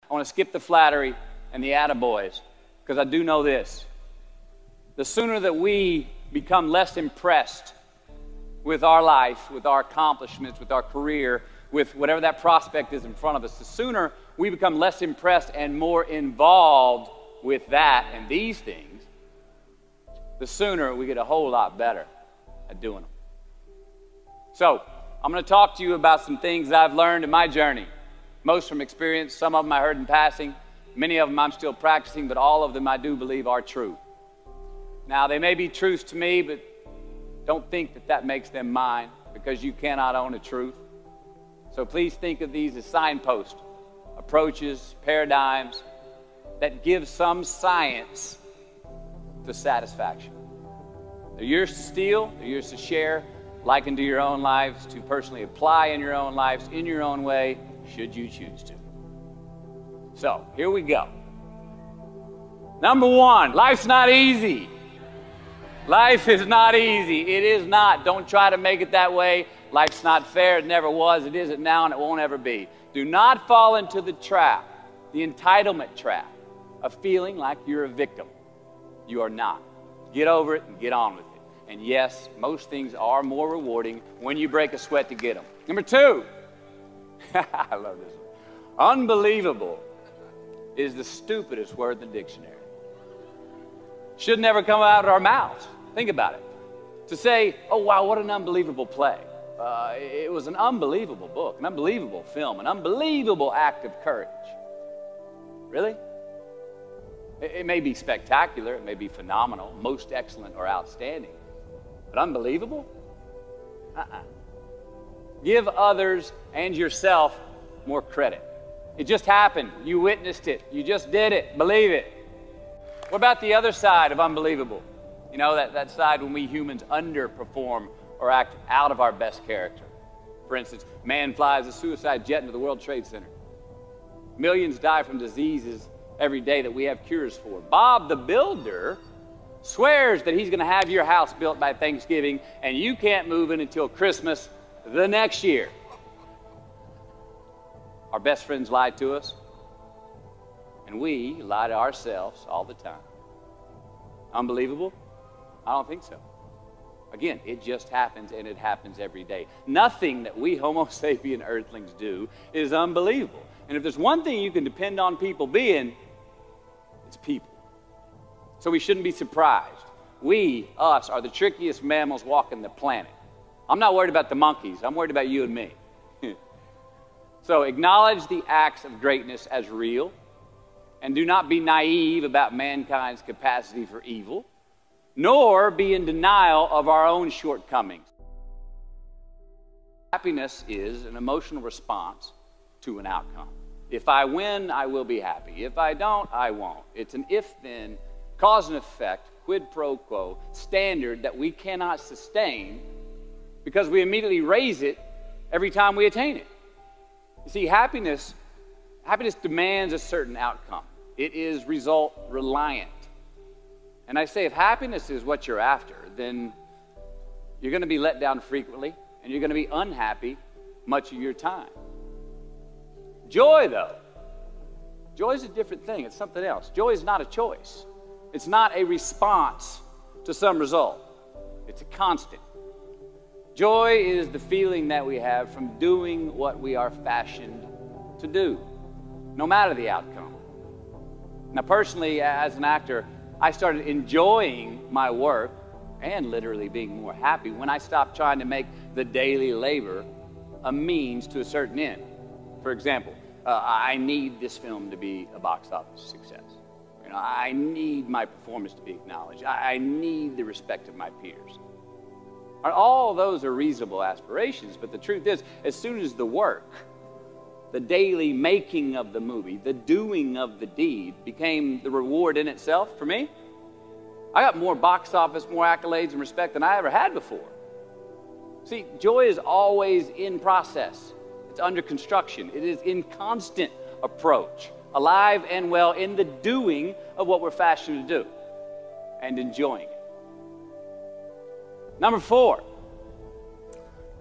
I want to skip the flattery and the attaboys, because I do know this. The sooner that we become less impressed with our life, with our accomplishments, with our career, with whatever that prospect is in front of us, the sooner we become less impressed and more involved with that and these things, the sooner we get a whole lot better at doing them. So, I'm going to talk to you about some things I've learned in my journey. Most from experience, some of them I heard in passing, many of them I'm still practicing, but all of them I do believe are true. Now, they may be truths to me, but don't think that that makes them mine, because you cannot own a truth. So please think of these as signposts, approaches, paradigms that give some science to satisfaction. They're yours to steal, they're yours to share, liken to your own lives, to personally apply in your own lives, in your own way, should you choose to. So, here we go. Number one, life's not easy. Life is not easy. It is not. Don't try to make it that way. Life's not fair. It never was. It isn't now, and it won't ever be. Do not fall into the trap, the entitlement trap, of feeling like you're a victim. You are not. Get over it and get on with it. And yes, most things are more rewarding when you break a sweat to get them. Number two, I love this one. Unbelievable is the stupidest word in the dictionary. Should never come out of our mouths. Think about it. To say, oh wow, what an unbelievable play. It was an unbelievable book, an unbelievable film, an unbelievable act of courage. Really? It may be spectacular, it may be phenomenal, most excellent or outstanding, but unbelievable? Give others and yourself more credit. It just happened. You witnessed it. You just did it. Believe it. What about the other side of unbelievable? You know, that side when we humans underperform or act out of our best character. For instance, man flies a suicide jet into the World Trade Center. Millions die from diseases every day that we have cures for. Bob the Builder swears that he's going to have your house built by Thanksgiving, and you can't move in until Christmas the next year. Our best friends lie to us, and we lie to ourselves all the time. Unbelievable? I don't think so. Again, it just happens, and it happens every day. Nothing that we Homo sapien earthlings do is unbelievable. And if there's one thing you can depend on people being, it's people. So we shouldn't be surprised. We, us, are the trickiest mammals walking the planet. I'm not worried about the monkeys. I'm worried about you and me. So acknowledge the acts of greatness as real, and do not be naive about mankind's capacity for evil, nor be in denial of our own shortcomings. Happiness is an emotional response to an outcome. If I win, I will be happy. If I don't, I won't. It's an if-then, cause and effect, quid pro quo standard that we cannot sustain because we immediately raise it every time we attain it. You see, happiness demands a certain outcome. It is result reliant. And I say, if happiness is what you're after, then you're going to be let down frequently, and you're going to be unhappy much of your time. Joy, though, joy is a different thing. It's something else. Joy is not a choice. It's not a response to some result. It's a constant. Joy is the feeling that we have from doing what we are fashioned to do, no matter the outcome. Now, personally, as an actor, I started enjoying my work and literally being more happy when I stopped trying to make the daily labor a means to a certain end. For example, I need this film to be a box office success. You know, I need my performance to be acknowledged. I need the respect of my peers. All those are reasonable aspirations, but the truth is, as soon as the work, the daily making of the movie, the doing of the deed became the reward in itself for me, I got more box office, more accolades and respect than I ever had before. See, joy is always in process. It's under construction. It is in constant approach, alive and well in the doing of what we're fashioned to do and enjoying it. Number 4,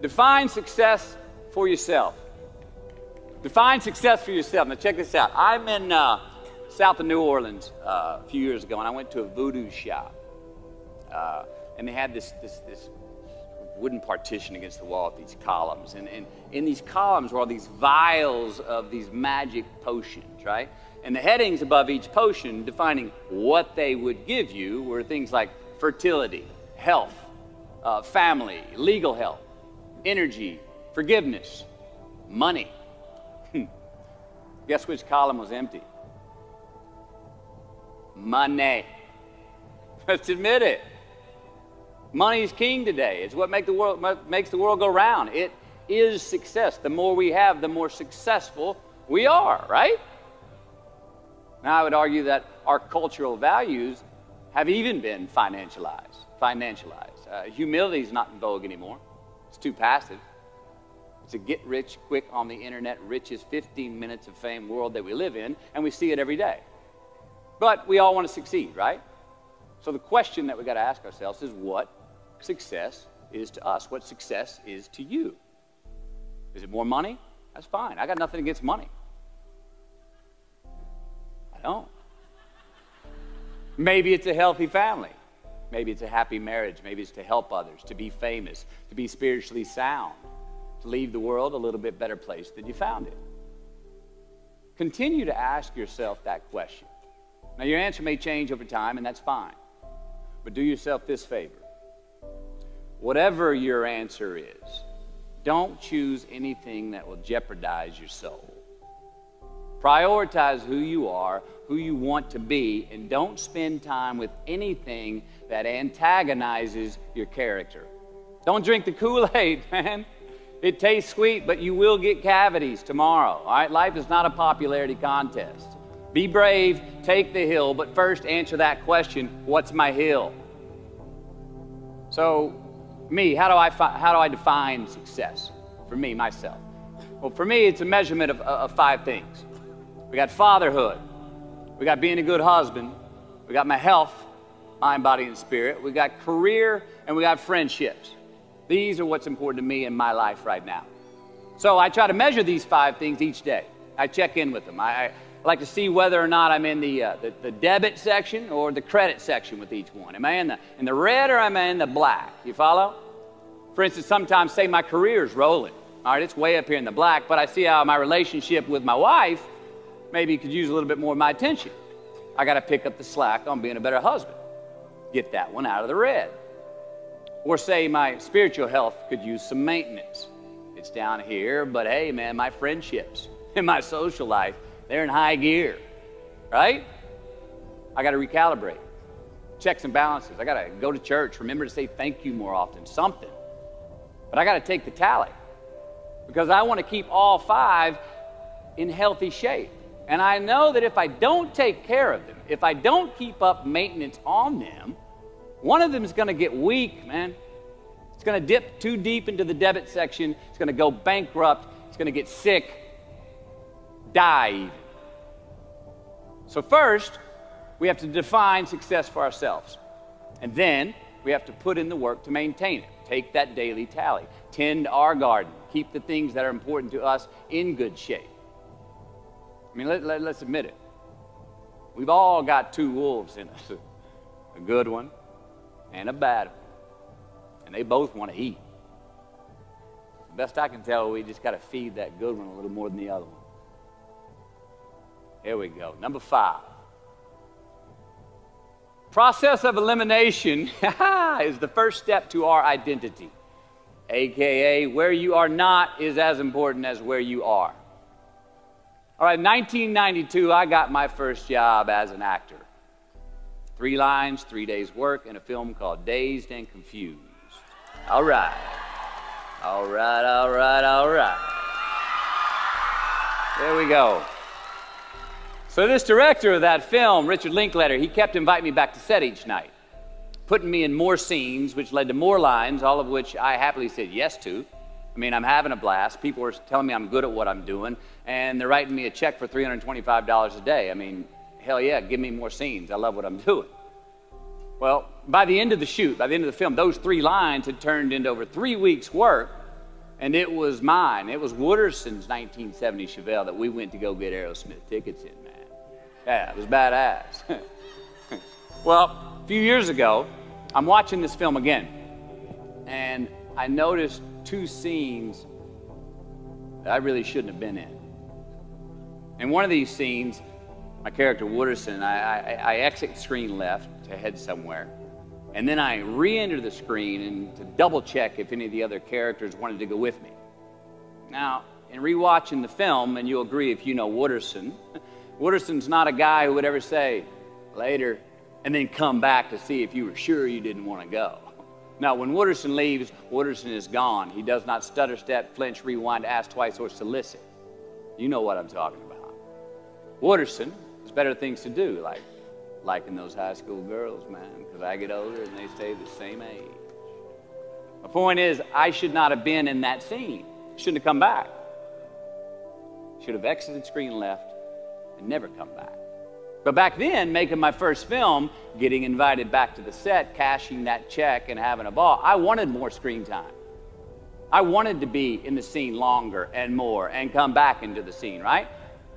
define success for yourself. Define success for yourself. Now check this out. I'm in south of New Orleans a few years ago, and I went to a voodoo shop. And they had this wooden partition against the wall with these columns. And in these columns were all these vials of these magic potions, right? And the headings above each potion defining what they would give you were things like fertility, health, family, legal help, energy, forgiveness, money. Guess which column was empty? Money. Let's admit it. Money is king today. It's what makes the world go round. It is success. The more we have, the more successful we are, right? Now, I would argue that our cultural values have even been financialized. Humility is not in vogue anymore. It's too passive. It's a get rich quick on the internet, rich is 15 minutes of fame world that we live in, and we see it every day. But we all want to succeed, right? So the question that we got to ask ourselves is what success is to us, what success is to you. Is it more money? That's fine. I got nothing against money. I don't. Maybe it's a healthy family. Maybe it's a happy marriage. Maybe it's to help others, to be famous, to be spiritually sound, to leave the world a little bit better place than you found it. Continue to ask yourself that question. Now, your answer may change over time, and that's fine. But do yourself this favor. Whatever your answer is, don't choose anything that will jeopardize your soul. Prioritize who you are, who you want to be, and don't spend time with anything that antagonizes your character. Don't drink the Kool-Aid, man. It tastes sweet, but you will get cavities tomorrow, all right? Life is not a popularity contest. Be brave, take the hill, but first answer that question, what's my hill? So, me, how do I define success? For me, myself. Well, for me, it's a measurement of 5 things. We got fatherhood. We got being a good husband. We got my health, mind, body, and spirit. We got career, and we got friendships. These are what's important to me in my life right now. So I try to measure these 5 things each day. I check in with them. I like to see whether or not I'm in the debit section or the credit section with each one. Am I in the red or am I in the black? You follow? For instance, sometimes say my career's rolling. All right, it's way up here in the black, but I see how my relationship with my wife maybe could use a little bit more of my attention. I got to pick up the slack on being a better husband. Get that one out of the red. Or say my spiritual health could use some maintenance. It's down here, but hey, man, my friendships and my social life, they're in high gear, right? I got to recalibrate. Checks and balances. I got to go to church. Remember to say thank you more often, something. But I got to take the tally because I want to keep all 5 in healthy shape. And I know that if I don't take care of them, if I don't keep up maintenance on them, one of them is going to get weak, man. It's going to dip too deep into the debit section. It's going to go bankrupt. It's going to get sick, die even. So first, we have to define success for ourselves. And then we have to put in the work to maintain it. Take that daily tally. Tend our garden. Keep the things that are important to us in good shape. I mean, let's admit it. We've all got 2 wolves in us. A good one and a bad one. And they both want to eat. The best I can tell, we just got to feed that good one a little more than the other one. Here we go. Number 5. Process of elimination is the first step to our identity. AKA, where you are not is as important as where you are. All right, 1992, I got my first job as an actor. 3 lines, 3 days work in a film called Dazed and Confused. All right. All right, all right, all right. There we go. So this director of that film, Richard Linklater, he kept inviting me back to set each night, putting me in more scenes, which led to more lines, all of which I happily said yes to. I mean, I'm having a blast. People are telling me I'm good at what I'm doing, and they're writing me a check for $325 a day. I mean, hell yeah, give me more scenes. I love what I'm doing. Well, by the end of the shoot, by the end of the film, those 3 lines had turned into over 3 weeks' work, And it was mine. It was Wooderson's 1970 Chevelle that we went to go get Aerosmith tickets in, man. Yeah, it was badass. Well, a few years ago, I'm watching this film again, and I noticed two scenes that I really shouldn't have been in. In one of these scenes, my character Wooderson, I exit screen left to head somewhere. And then I re-enter the screen and to double check if any of the other characters wanted to go with me. Now, in rewatching the film, and you'll agree if you know Wooderson, Wooderson's not a guy who would ever say, later, and then come back to see if you were sure you didn't want to go. Now, when Wooderson leaves, Wooderson is gone. He does not stutter, step, flinch, rewind, ask twice, or solicit. You know what I'm talking about. Wooderson has better things to do, like liking those high school girls, man, because I get older and they stay the same age. My point is, I should not have been in that scene. Shouldn't have come back. Should have exited screen left and never come back. But back then, making my first film, getting invited back to the set, cashing that check and having a ball, I wanted more screen time. I wanted to be in the scene longer and more and come back into the scene, right?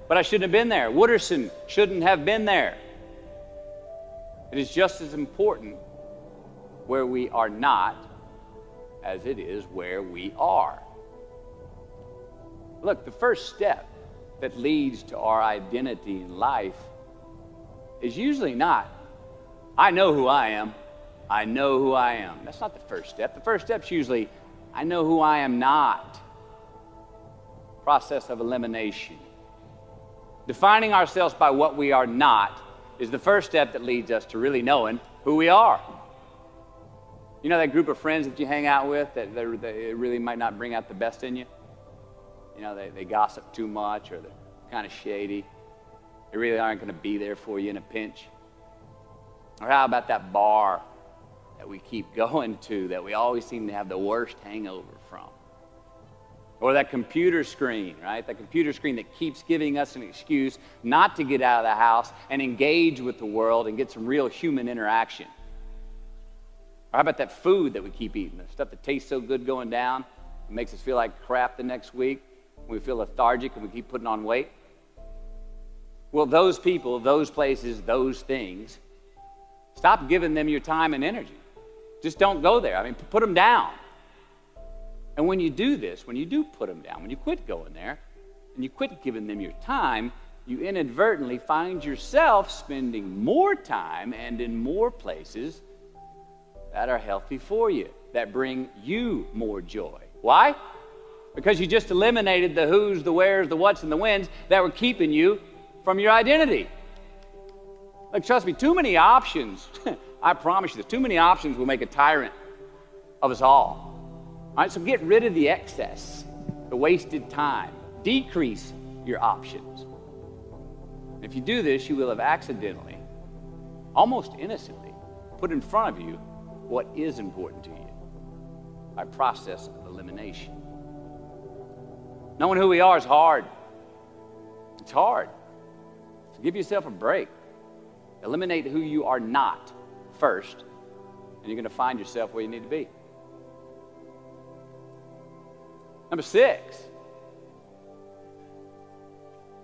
But I shouldn't have been there. Wooderson shouldn't have been there. It is just as important where we are not as it is where we are. Look, the first step that leads to our identity in life is usually not, I know who I am, I know who I am. That's not the first step. The first step's usually, I know who I am not. Process of elimination. Defining ourselves by what we are not is the first step that leads us to really knowing who we are. You know that group of friends that you hang out with that they really might not bring out the best in you? You know, they gossip too much, or they're kind of shady. They really aren't going to be there for you in a pinch. Or how about that bar that we keep going to that we always seem to have the worst hangover from? Or that computer screen, right? That computer screen that keeps giving us an excuse not to get out of the house and engage with the world and get some real human interaction. Or how about that food that we keep eating, the stuff that tastes so good going down, it makes us feel like crap the next week, we feel lethargic and we keep putting on weight? Well, those people, those places, those things, stop giving them your time and energy. Just don't go there. I mean, put them down. And when you do this, when you do put them down, when you quit going there, and you quit giving them your time, you inadvertently find yourself spending more time and in more places that are healthy for you, that bring you more joy. Why? Because you just eliminated the who's, the where's, the what's, and the when's that were keeping you from your identity. Like, trust me, too many options, I promise you this, too many options will make a tyrant of us all. All right, so get rid of the excess, the wasted time. Decrease your options. If you do this, you will have accidentally, almost innocently, put in front of you what is important to you by process of elimination. Knowing who we are is hard. It's hard. So give yourself a break. Eliminate who you are not first, and you're going to find yourself where you need to be. Number 6,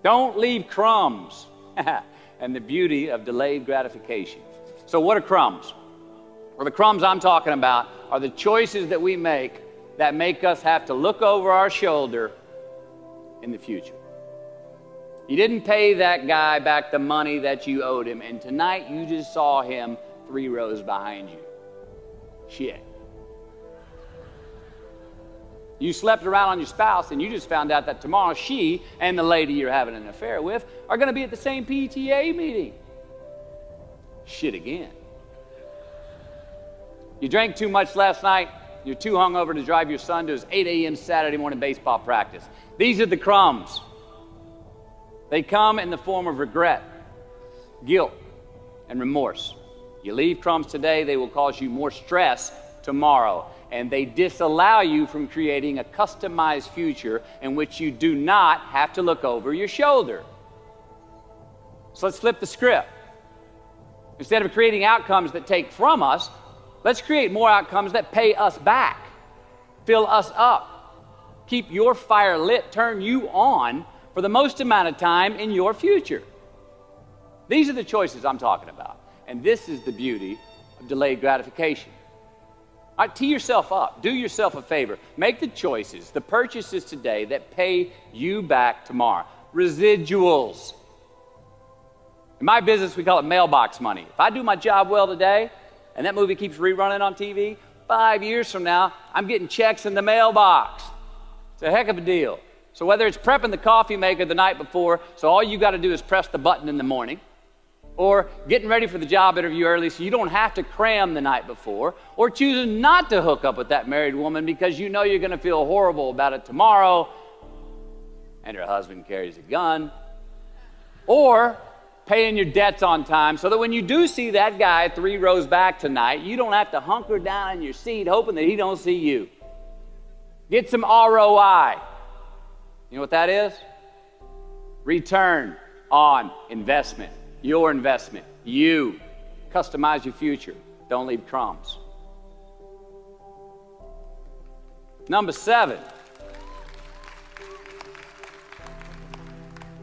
don't leave crumbs. And the beauty of delayed gratification. So what are crumbs? Well, the crumbs I'm talking about are the choices that we make that make us have to look over our shoulder in the future. You didn't pay that guy back the money that you owed him, and tonight you just saw him 3 rows behind you. Shit. You slept around on your spouse, and you just found out that tomorrow she and the lady you're having an affair with are going to be at the same PTA meeting. Shit again. You drank too much last night. You're too hungover to drive your son to his 8 a.m. Saturday morning baseball practice. These are the crumbs. They come in the form of regret, guilt, and remorse. You leave crumbs today, they will cause you more stress tomorrow. And they disallow you from creating a customized future in which you do not have to look over your shoulder. So let's flip the script. Instead of creating outcomes that take from us, let's create more outcomes that pay us back, fill us up, keep your fire lit, turn you on for the most amount of time in your future. These are the choices I'm talking about. And this is the beauty of delayed gratification. All right, tee yourself up. Do yourself a favor. Make the choices, the purchases today that pay you back tomorrow. Residuals. In my business, we call it mailbox money. If I do my job well today, and that movie keeps rerunning on TV, 5 years from now, I'm getting checks in the mailbox. It's a heck of a deal. So whether it's prepping the coffee maker the night before, so all you got to do is press the button in the morning, or getting ready for the job interview early so you don't have to cram the night before, or choosing not to hook up with that married woman because you know you're going to feel horrible about it tomorrow, and her husband carries a gun, or paying your debts on time so that when you do see that guy 3 rows back tonight, you don't have to hunker down in your seat hoping that he don't see you. Get some ROI. You know what that is? Return on investment. Your investment. You. Customize your future. Don't leave crumbs. Number 7.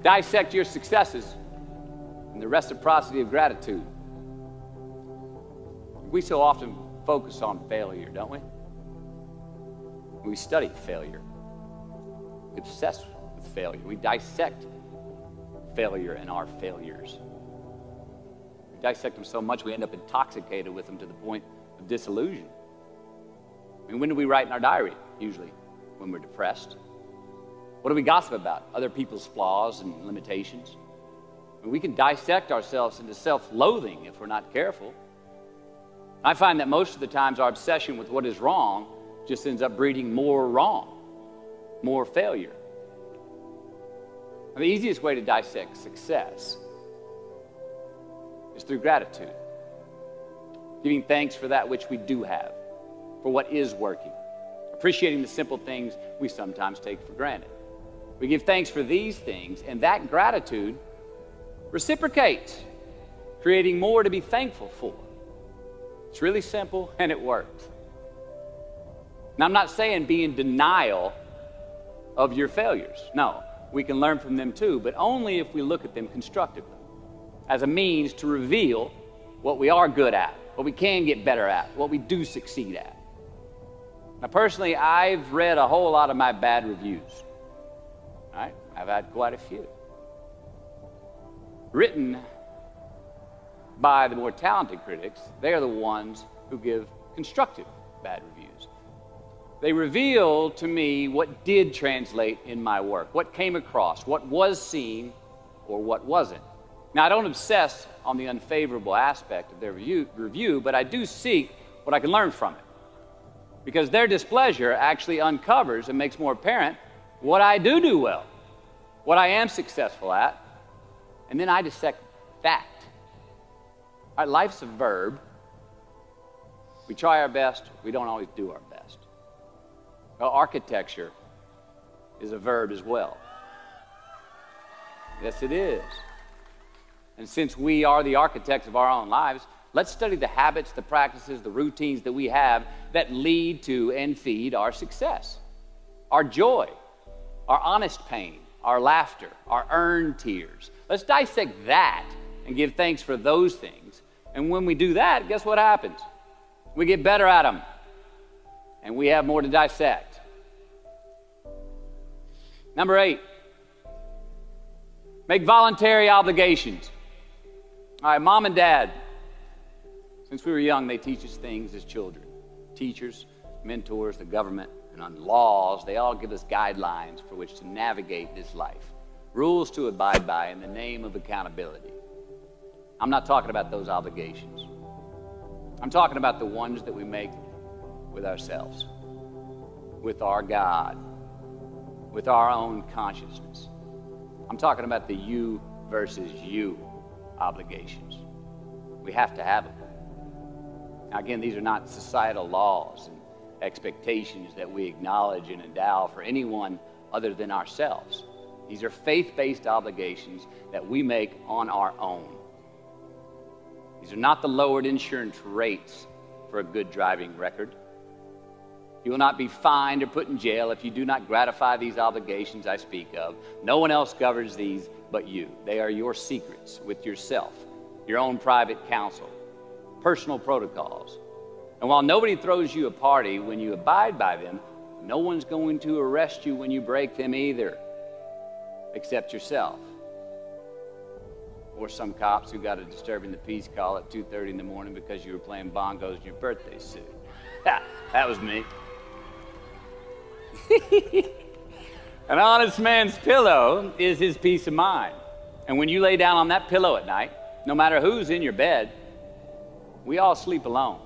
Dissect your successes and the reciprocity of gratitude. We so often focus on failure, don't we? We study failure. We obsess with failure. We dissect failure and our failures. We dissect them so much we end up intoxicated with them to the point of disillusion. I mean, when do we write in our diary? Usually when we're depressed. What do we gossip about? Other people's flaws and limitations. I mean, we can dissect ourselves into self-loathing if we're not careful. I find that most of the times our obsession with what is wrong just ends up breeding more wrong, more failure. And the easiest way to dissect success is through gratitude. Giving thanks for that which we do have, for what is working. Appreciating the simple things we sometimes take for granted. We give thanks for these things, and that gratitude reciprocates, creating more to be thankful for. It's really simple, and it works. Now, I'm not saying be in denial of your failures. No, we can learn from them too, but only if we look at them constructively, as a means to reveal what we are good at, what we can get better at, what we do succeed at. Now, personally, I've read a whole lot of my bad reviews. All right? I've had quite a few. Written by the more talented critics, they are the ones who give constructive bad reviews. They reveal to me what did translate in my work, what came across, what was seen, or what wasn't. Now, I don't obsess on the unfavorable aspect of their review, but I do seek what I can learn from it. Because their displeasure actually uncovers and makes more apparent what I do well, what I am successful at, and then I dissect that. All right, life's a verb. We try our best, we don't always do our best. Well, architecture is a verb as well. Yes, it is. And since we are the architects of our own lives, let's study the habits, the practices, the routines that we have that lead to and feed our success, our joy, our honest pain, our laughter, our earned tears. Let's dissect that and give thanks for those things. And when we do that, guess what happens? We get better at them, and we have more to dissect. Number 8, make voluntary obligations. All right, mom and dad, since we were young, they teach us things as children. Teachers, mentors, the government, and on laws, they all give us guidelines for which to navigate this life. Rules to abide by in the name of accountability. I'm not talking about those obligations. I'm talking about the ones that we make with ourselves, with our God, with our own consciousness. I'm talking about the you versus you obligations. We have to have them. Now, again, these are not societal laws and expectations that we acknowledge and endow for anyone other than ourselves. These are faith-based obligations that we make on our own. These are not the lowered insurance rates for a good driving record. You will not be fined or put in jail if you do not gratify these obligations I speak of. No one else governs these but you. They are your secrets with yourself, your own private counsel, personal protocols. And while nobody throws you a party when you abide by them, no one's going to arrest you when you break them either, except yourself. Or some cops who got a disturbing the peace call at 2:30 in the morning because you were playing bongos in your birthday suit. That was me. An honest man's pillow is his peace of mind. And when you lay down on that pillow at night, no matter who's in your bed, we all sleep alone.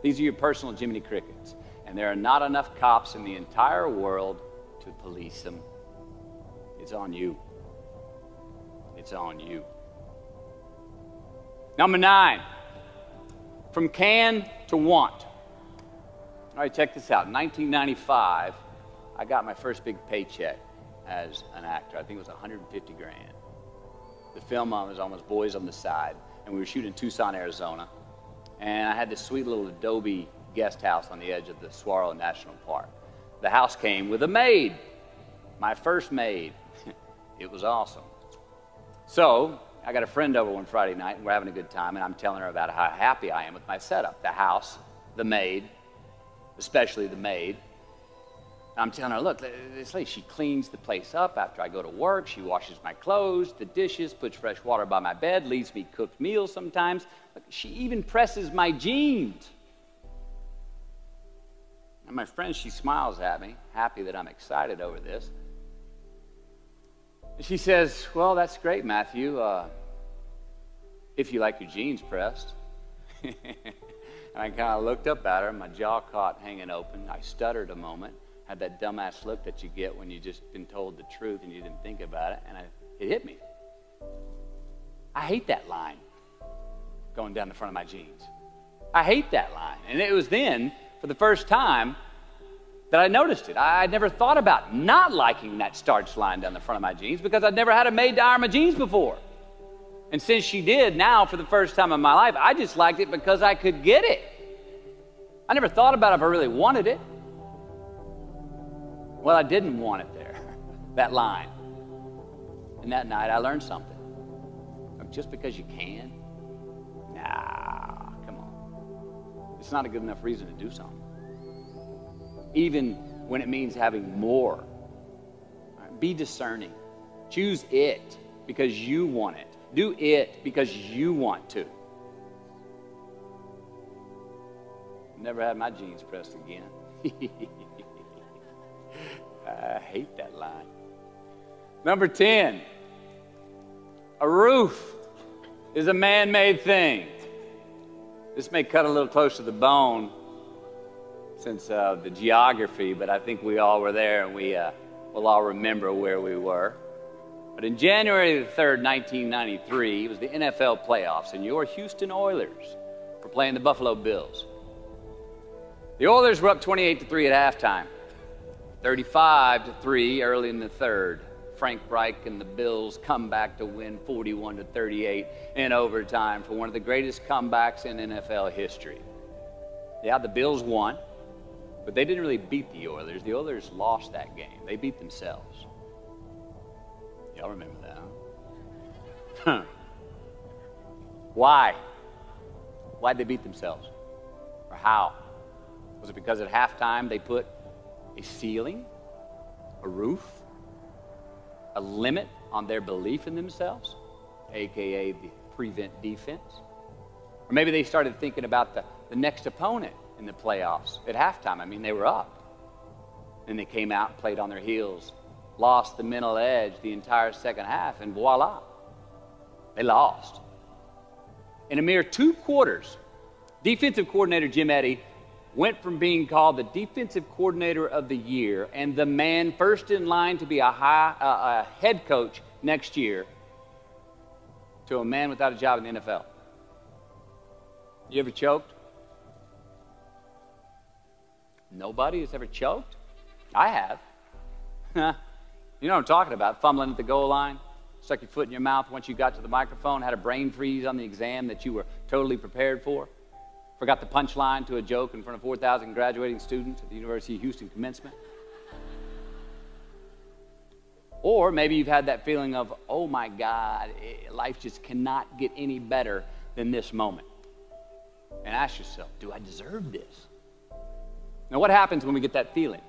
These are your personal Jiminy Crickets. And there are not enough cops in the entire world to police them. It's on you. It's on you. Number 9, from can to want. All right, check this out. In 1995, I got my first big paycheck as an actor. I think it was 150 grand. The film I was on was Boys on the Side, and we were shooting in Tucson, Arizona. And I had this sweet little adobe guest house on the edge of the Saguaro National Park. The house came with a maid, my first maid. It was awesome. So I got a friend over one Friday night, and we're having a good time, and I'm telling her about how happy I am with my setup. The house, the maid, especially the maid. And I'm telling her, look, this lady, she cleans the place up after I go to work. She washes my clothes, the dishes, puts fresh water by my bed, leaves me cooked meals sometimes. Look, she even presses my jeans. And my friend, she smiles at me, happy that I'm excited over this. And she says, well, that's great, Matthew, if you like your jeans pressed. And I kind of looked up at her, my jaw caught hanging open. I stuttered a moment, had that dumbass look that you get when you just been told the truth and you didn't think about it, and it hit me. I hate that line going down the front of my jeans. I hate that line. And it was then, for the first time, that I noticed it. I'd never thought about not liking that starch line down the front of my jeans because I'd never had a maid to iron my jeans before. And since she did, now for the first time in my life, I just liked it because I could get it. I never thought about if I really wanted it. Well, I didn't want it there, that line. And that night I learned something. Just because you can, nah, come on. It's not a good enough reason to do something. Even when it means having more. Be discerning. Choose it because you want it. Do it because you want to. Never had my jeans pressed again. I hate that line. Number 10, a roof is a man-made thing. This may cut a little close to the bone since the geography, but I think we all were there and we'll all remember where we were. But in January the 3rd, 1993, it was the NFL playoffs, and your Houston Oilers were playing the Buffalo Bills. The Oilers were up 28-3 at halftime, 35-3 early in the third. Frank Reich and the Bills come back to win 41-38 in overtime for one of the greatest comebacks in NFL history. Yeah, the Bills won, but they didn't really beat the Oilers. The Oilers lost that game. They beat themselves. Y'all remember that, huh? Why? Why'd they beat themselves? Or how? Was it because at halftime they put a ceiling, a roof, a limit on their belief in themselves, aka the prevent defense? Or maybe they started thinking about the next opponent in the playoffs at halftime. I mean, they were up. And they came out and played on their heels, lost the mental edge the entire second half, and voila, they lost. In a mere 2 quarters, defensive coordinator Jim Eddy went from being called the defensive coordinator of the year and the man first in line to be a head coach next year to a man without a job in the NFL. You ever choked? Nobody has ever choked? I have. You know what I'm talking about, fumbling at the goal line, stuck your foot in your mouth once you got to the microphone, had a brain freeze on the exam that you were totally prepared for. Forgot the punchline to a joke in front of 4,000 graduating students at the University of Houston commencement. Or maybe you've had that feeling of, oh my God, life just cannot get any better than this moment. And ask yourself, do I deserve this? Now, what happens when we get that feeling?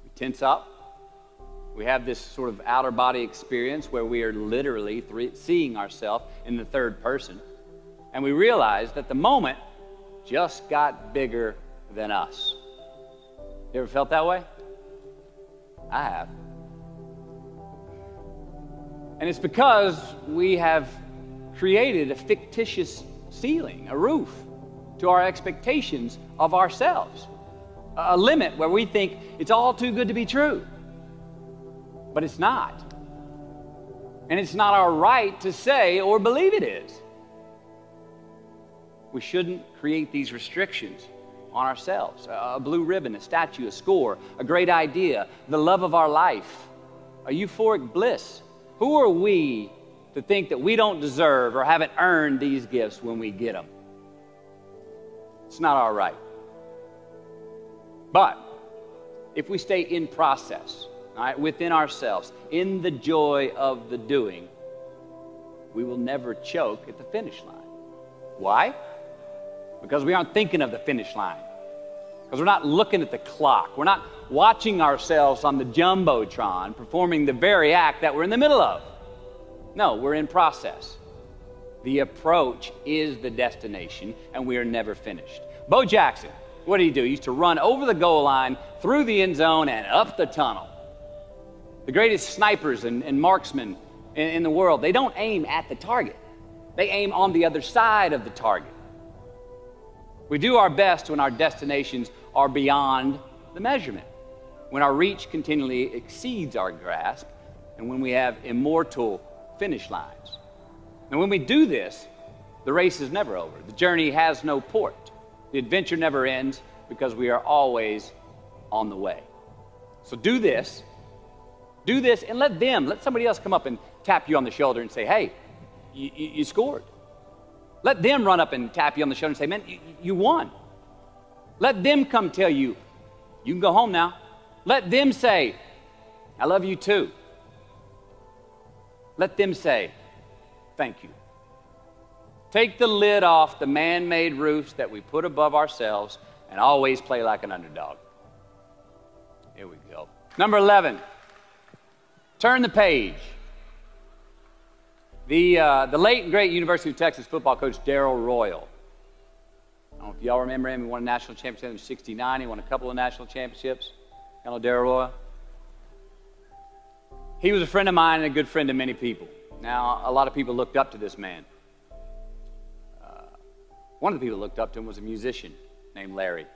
We tense up. We have this sort of outer body experience where we are literally seeing ourselves in the third person. And we realize that the moment just got bigger than us. You ever felt that way? I have. And it's because we have created a fictitious ceiling, a roof, to our expectations of ourselves. A limit where we think it's all too good to be true. But it's not. And it's not our right to say or believe it is. We shouldn't create these restrictions on ourselves. A blue ribbon, a statue, a score, a great idea, the love of our life, a euphoric bliss. Who are we to think that we don't deserve or haven't earned these gifts when we get them? It's not our right. But if we stay in process, all right, within ourselves, in the joy of the doing, we will never choke at the finish line. Why? Because we aren't thinking of the finish line. Because we're not looking at the clock. We're not watching ourselves on the Jumbotron performing the very act that we're in the middle of. No, we're in process. The approach is the destination, and we are never finished. Bo Jackson, what did he do? He used to run over the goal line, through the end zone, and up the tunnel. The greatest snipers and marksmen in the world, they don't aim at the target. They aim on the other side of the target. We do our best when our destinations are beyond the measurement, when our reach continually exceeds our grasp, and when we have immortal finish lines. And when we do this, the race is never over. The journey has no port. The adventure never ends because we are always on the way. So do this, and let somebody else come up and tap you on the shoulder and say, hey, you scored. Let them run up and tap you on the shoulder and say, man, you won. Let them come tell you, you can go home now. Let them say, I love you too. Let them say, thank you. Take the lid off the man-made roofs that we put above ourselves and always play like an underdog. Here we go. Number 11, turn the page. The late and great University of Texas football coach Darrell Royal. I don't know if y'all remember him. He won a national championship in '69. He won a couple of national championships. You know Darrell Royal? He was a friend of mine and a good friend to many people. Now, a lot of people looked up to this man. One of the people who looked up to him was a musician named Larry.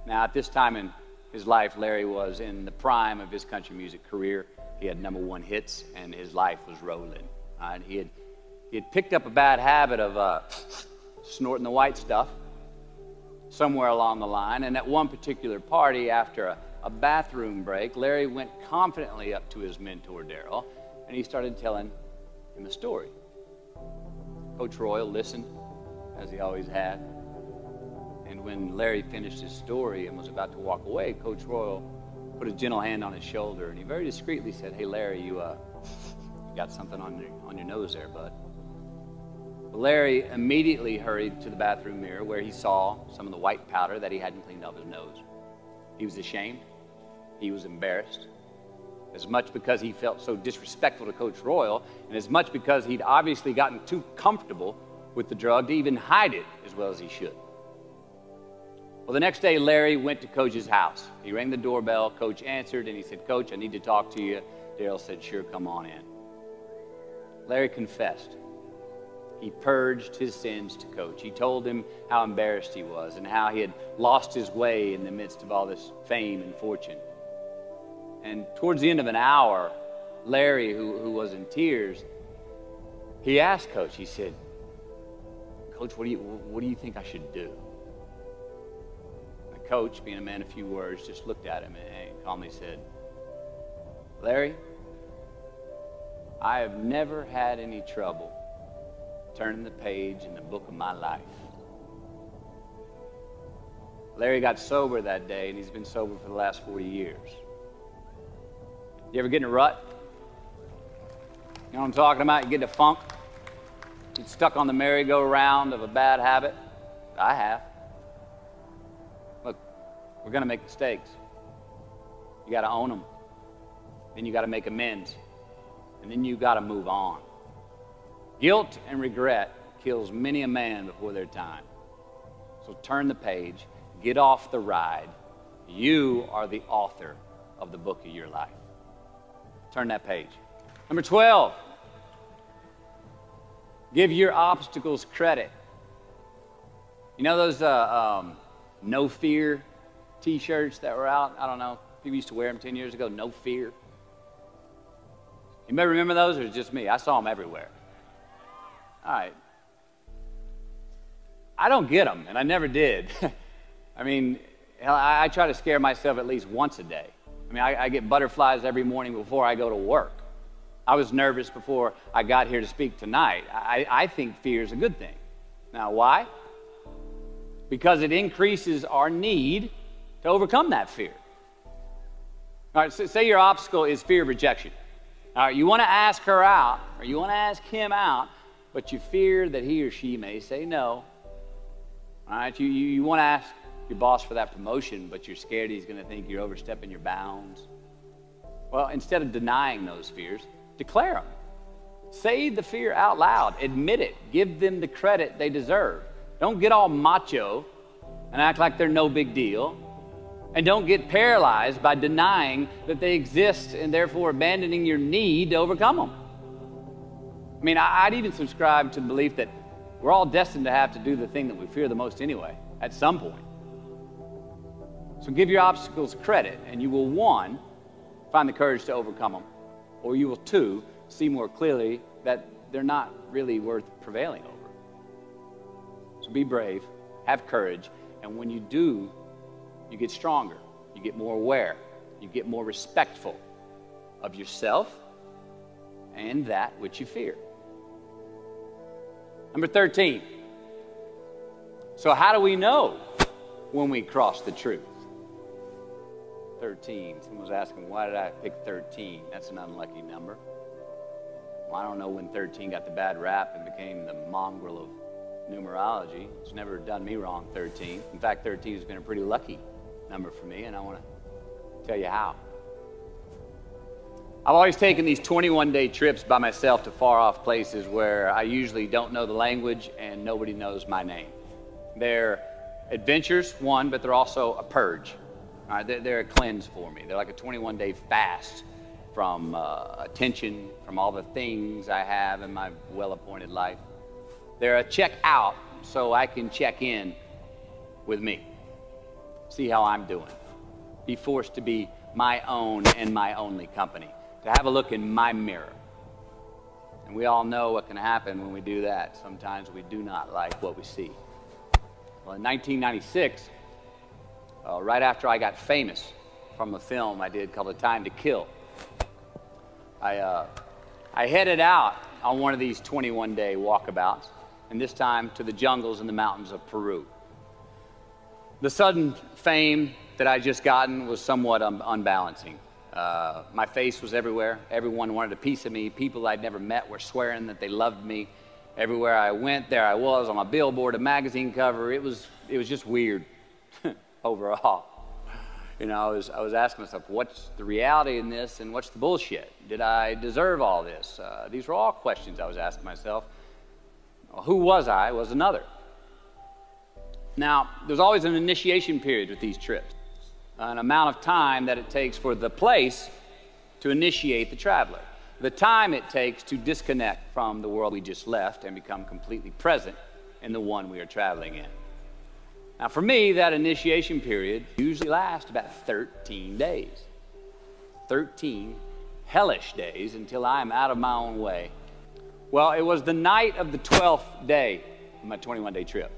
Now, at this time in his life, Larry was in the prime of his country music career. He had #1 hits, and his life was rolling. He had picked up a bad habit of snorting the white stuff somewhere along the line, and at one particular party, after a bathroom break, Larry went confidently up to his mentor, Darrell, and he started telling him a story. Coach Royal listened, as he always had, and when Larry finished his story and was about to walk away, Coach Royal put a gentle hand on his shoulder, and he very discreetly said, hey, Larry, you got something on your nose there, bud. Well, Larry immediately hurried to the bathroom mirror where he saw some of the white powder that he hadn't cleaned off his nose. He was ashamed. He was embarrassed, as much because he felt so disrespectful to Coach Royal, and as much because he'd obviously gotten too comfortable with the drug to even hide it as well as he should. Well, the next day, Larry went to Coach's house. He rang the doorbell. Coach answered, and he said, Coach, I need to talk to you. Darrell said, sure, come on in. Larry confessed. He purged his sins to Coach. He told him how embarrassed he was and how he had lost his way in the midst of all this fame and fortune. And towards the end of an hour, Larry, who was in tears, he asked Coach, he said, Coach, what do you think I should do? The coach, being a man of few words, just looked at him and calmly said, Larry, I have never had any trouble turning the page in the book of my life. Larry got sober that day, and he's been sober for the last 40 years. You ever get in a rut? You know what I'm talking about? You get in a funk? You get stuck on the merry-go-round of a bad habit? I have. Look, we're going to make mistakes. You got to own them. Then you got to make amends. And then you got to move on. Guilt and regret kills many a man before their time. So turn the page. Get off the ride. You are the author of the book of your life. Turn that page. Number 12. Give your obstacles credit. You know those no fear t-shirts that were out? I don't know. People used to wear them 10 years ago. No fear. You may remember those, or it's just me? I saw them everywhere. All right. I don't get them, and I never did. I mean, I try to scare myself at least once a day. I mean, I get butterflies every morning before I go to work. I was nervous before I got here to speak tonight. I think fear is a good thing. Now, why? Because it increases our need to overcome that fear. All right, so say your obstacle is fear of rejection. All right, you want to ask her out, or you want to ask him out, but you fear that he or she may say no. All right, you want to ask your boss for that promotion, but you're scared he's going to think you're overstepping your bounds. Well, instead of denying those fears, declare them. Say the fear out loud. Admit it. Give them the credit they deserve. Don't get all macho and act like they're no big deal. And don't get paralyzed by denying that they exist and therefore abandoning your need to overcome them. I mean, I'd even subscribe to the belief that we're all destined to have to do the thing that we fear the most anyway, at some point. So give your obstacles credit, and you will, 1, find the courage to overcome them, or you will, 2, see more clearly that they're not really worth prevailing over. So be brave, have courage, and when you do, you get stronger, you get more aware, you get more respectful of yourself and that which you fear. Number 13. So how do we know when we cross the truth? 13. Someone was asking, why did I pick 13? That's an unlucky number. Well, I don't know when 13 got the bad rap and became the mongrel of numerology. It's never done me wrong, 13. In fact, 13 has been a pretty lucky number for me, and I want to tell you how. I've always taken these 21-day trips by myself to far-off places where I usually don't know the language and nobody knows my name. They're adventures, one, but they're also a purge. All right, they're a cleanse for me. They're like a 21-day fast from attention, from all the things I have in my well-appointed life. They're a check out so I can check in with me, see how I'm doing, be forced to be my own and my only company, to have a look in my mirror. And we all know what can happen when we do that. Sometimes we do not like what we see. Well, in 1996, right after I got famous from a film I did called A Time to Kill, I headed out on one of these 21-day walkabouts, and this time to the jungles and the mountains of Peru. The sudden fame that I just gotten was somewhat unbalancing. My face was everywhere. Everyone wanted a piece of me. People I'd never met were swearing that they loved me. Everywhere I went, there I was on a billboard, a magazine cover. It was just weird overall. You know, I was asking myself, what's the reality in this and what's the bullshit? Did I deserve all this? These were all questions I was asking myself. Who was I was another. Now, there's always an initiation period with these trips, an amount of time that it takes for the place to initiate the traveler, the time it takes to disconnect from the world we just left and become completely present in the one we are traveling in. Now, for me, that initiation period usually lasts about 13 days. 13 hellish days until I am out of my own way. Well, it was the night of the 12th day of my 21-day trip.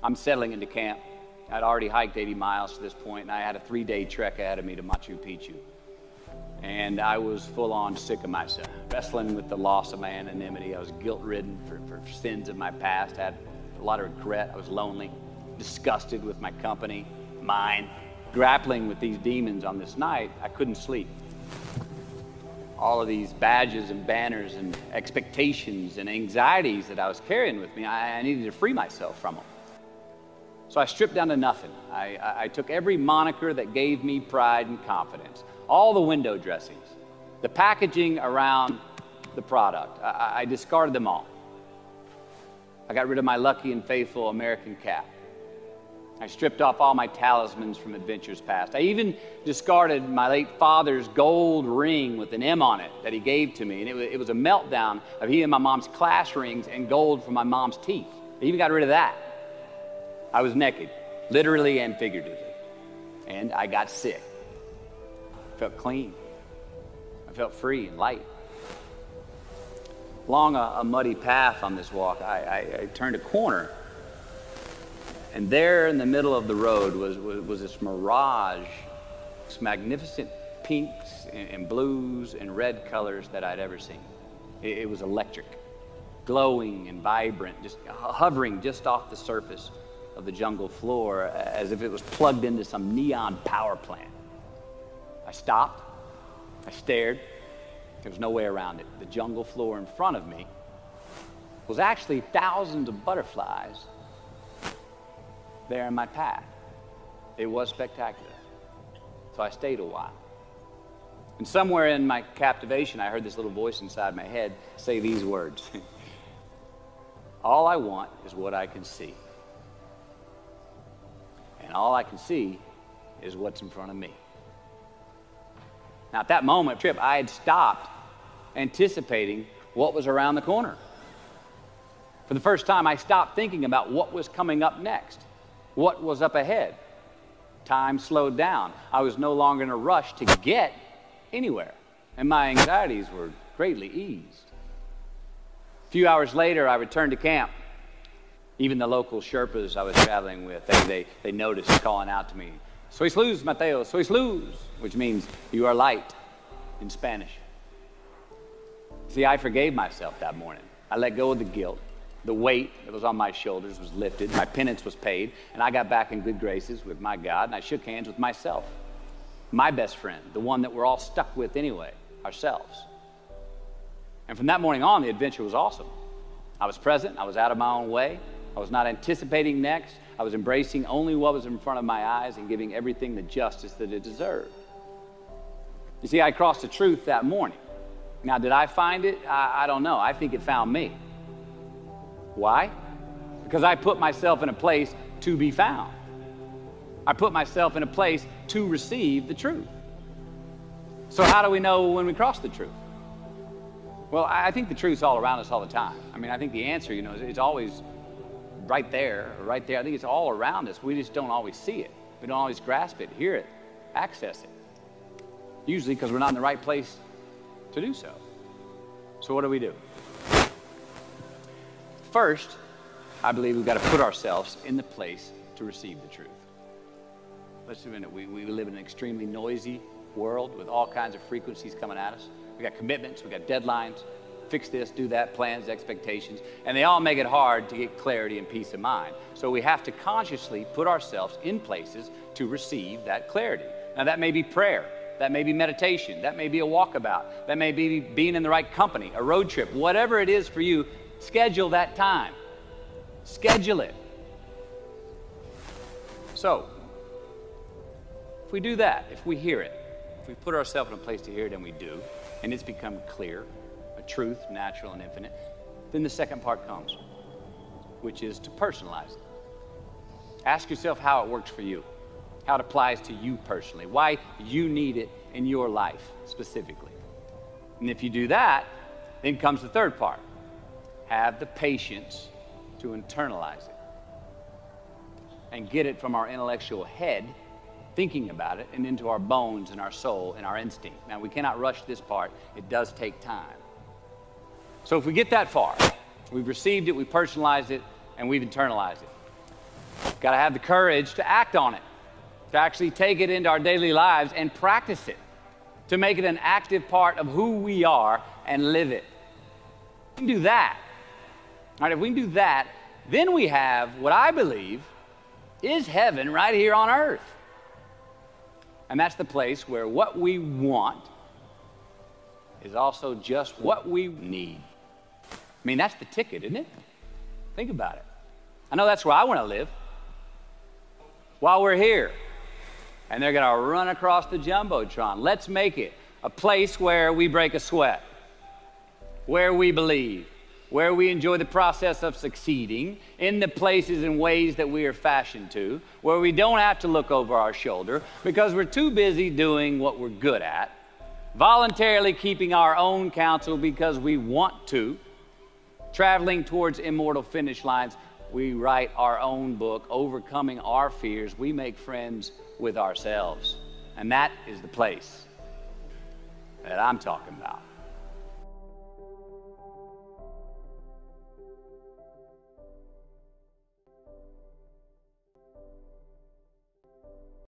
I'm settling into camp. I'd already hiked 80 miles to this point, and I had a 3-day trek ahead of me to Machu Picchu. And I was full-on sick of myself, wrestling with the loss of my anonymity. I was guilt-ridden for sins of my past. I had a lot of regret. I was lonely, disgusted with my company. mine, grappling with these demons on this night, I couldn't sleep. All of these badges and banners and expectations and anxieties that I was carrying with me, I needed to free myself from them. So I stripped down to nothing. I took every moniker that gave me pride and confidence, all the window dressings, the packaging around the product. I discarded them all. I got rid of my lucky and faithful American cap. I stripped off all my talismans from adventures past. I even discarded my late father's gold ring with an M on it that he gave to me. And it was a meltdown of he and my mom's class rings and gold from my mom's teeth. I even got rid of that. I was naked, literally and figuratively. And I got sick. I felt clean. I felt free and light. Along a muddy path on this walk, I turned a corner. And there in the middle of the road was this mirage, this magnificent pinks and blues and red colors that I'd ever seen. It was electric, glowing and vibrant, just hovering just off the surface of the jungle floor as if it was plugged into some neon power plant. I stopped, I stared, there was no way around it. The jungle floor in front of me was actually thousands of butterflies there in my path. It was spectacular. So I stayed a while. And somewhere in my captivation, I heard this little voice inside my head say these words. All I want is what I can see. And all I can see is what's in front of me. Now at that moment, trip, I had stopped anticipating what was around the corner. For the first time, I stopped thinking about what was coming up next. What was up ahead? Time slowed down. I was no longer in a rush to get anywhere, and my anxieties were greatly eased. A few hours later, I returned to camp. Even the local Sherpas I was traveling with, they noticed calling out to me, "Sois luz, Mateo, sois luz," which means you are light in Spanish. See, I forgave myself that morning. I let go of the guilt. The weight that was on my shoulders was lifted, my penance was paid, and I got back in good graces with my God, and I shook hands with myself, my best friend, the one that we're all stuck with anyway, ourselves. And from that morning on, the adventure was awesome. I was present, I was out of my own way, I was not anticipating next, I was embracing only what was in front of my eyes and giving everything the justice that it deserved. You see, I crossed the truth that morning. Now, did I find it? I don't know. I think it found me. Why? Because I put myself in a place to be found. I put myself in a place to receive the truth. So how do we know when we cross the truth? Well, I think the truth's all around us all the time. I mean, I think the answer, is always right there, right there. I think it's all around us. We just don't always see it. We don't always grasp it, hear it, access it. Usually because we're not in the right place to do so. So what do? First, I believe we've got to put ourselves in the place to receive the truth. Let's admit it. We live in an extremely noisy world with all kinds of frequencies coming at us. We got commitments, we got deadlines, fix this, do that, plans, expectations, and they all make it hard to get clarity and peace of mind. So we have to consciously put ourselves in places to receive that clarity. Now that may be prayer, that may be meditation, that may be a walkabout, that may be being in the right company, a road trip, whatever it is for you. Schedule that time. Schedule it. So, if we do that, if we hear it, if we put ourselves in a place to hear it, and we do, and it's become clear, a truth, natural and infinite, then the second part comes, which is to personalize it. Ask yourself how it works for you, how it applies to you personally, why you need it in your life specifically. And if you do that, then comes the third part. Have the patience to internalize it and get it from our intellectual head, thinking about it, and into our bones and our soul and our instinct. Now, we cannot rush this part. It does take time. So if we get that far, we've received it, we personalized it, and we've internalized it. Got to have the courage to act on it, to actually take it into our daily lives and practice it, to make it an active part of who we are and live it. We can do that. All right, if we can do that, then we have what I believe is heaven right here on earth. And that's the place where what we want is also just what we need. I mean, that's the ticket, isn't it? Think about it. I know that's where I want to live. While we're here, and they're going to run across the Jumbotron. Let's make it a place where we break a sweat, where we believe, where we enjoy the process of succeeding in the places and ways that we are fashioned to, where we don't have to look over our shoulder because we're too busy doing what we're good at, voluntarily keeping our own counsel because we want to, traveling towards immortal finish lines. We write our own book, overcoming our fears. We make friends with ourselves. And that is the place that I'm talking about.